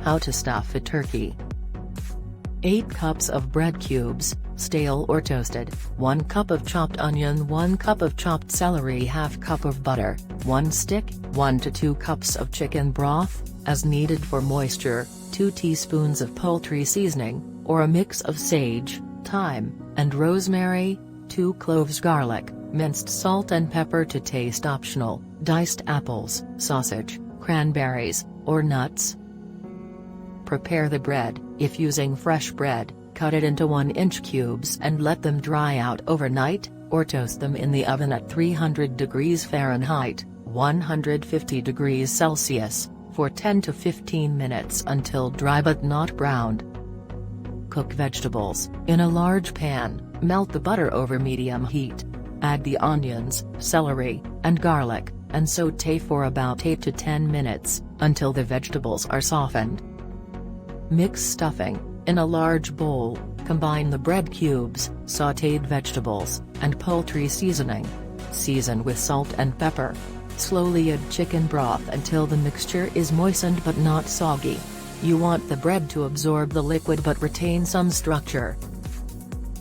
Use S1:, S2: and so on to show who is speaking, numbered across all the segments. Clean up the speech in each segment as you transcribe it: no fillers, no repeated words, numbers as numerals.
S1: How to stuff a turkey. 8 cups of bread cubes, stale or toasted, 1 cup of chopped onion, 1 cup of chopped celery, ½ cup of butter, 1 stick, 1 to 2 cups of chicken broth, as needed for moisture, 2 teaspoons of poultry seasoning, or a mix of sage, thyme, and rosemary, 2 cloves garlic, minced salt and pepper to taste, optional, diced apples, sausage, cranberries, or nuts. Prepare the bread. If using fresh bread, cut it into 1-inch cubes and let them dry out overnight, or toast them in the oven at 300 degrees Fahrenheit, 150 degrees Celsius, for 10 to 15 minutes until dry but not browned. Cook vegetables. In a large pan, melt the butter over medium heat. Add the onions, celery, and garlic, and sauté for about 8 to 10 minutes, until the vegetables are softened. Mix stuffing. In a large bowl, combine the bread cubes, sautéed vegetables, and poultry seasoning. Season with salt and pepper. Slowly add chicken broth until the mixture is moistened but not soggy. You want the bread to absorb the liquid but retain some structure.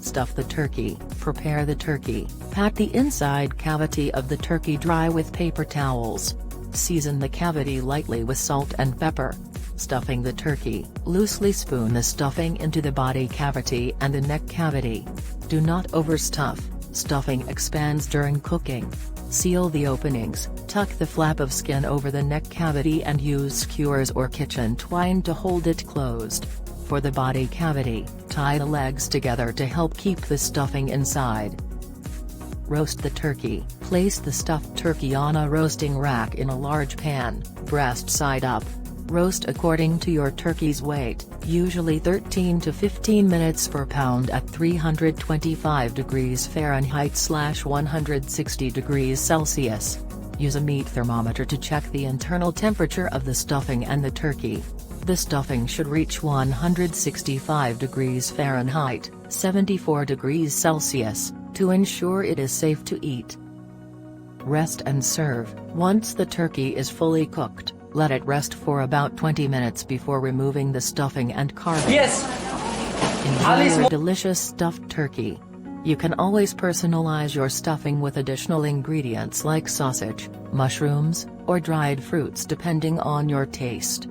S1: Stuff the turkey. Prepare the turkey. Pat the inside cavity of the turkey dry with paper towels. Season the cavity lightly with salt and pepper. Stuffing the turkey. Loosely spoon the stuffing into the body cavity and the neck cavity. Do not overstuff. Stuffing expands during cooking. Seal the openings. Tuck the flap of skin over the neck cavity and use skewers or kitchen twine to hold it closed. For the body cavity, tie the legs together to help keep the stuffing inside. Roast the turkey. Place the stuffed turkey on a roasting rack in a large pan, breast side up. Roast according to your turkey's weight, usually 13 to 15 minutes per pound at 325 degrees Fahrenheit/160 degrees Celsius. Use a meat thermometer to check the internal temperature of the stuffing and the turkey. The stuffing should reach 165 degrees Fahrenheit, 74 degrees Celsius, to ensure it is safe to eat. Rest and serve. Once the turkey is fully cooked, let it rest for about 20 minutes before removing the stuffing and carving.
S2: Yes!
S1: Enjoy your delicious stuffed turkey. You can always personalize your stuffing with additional ingredients like sausage, mushrooms, or dried fruits depending on your taste.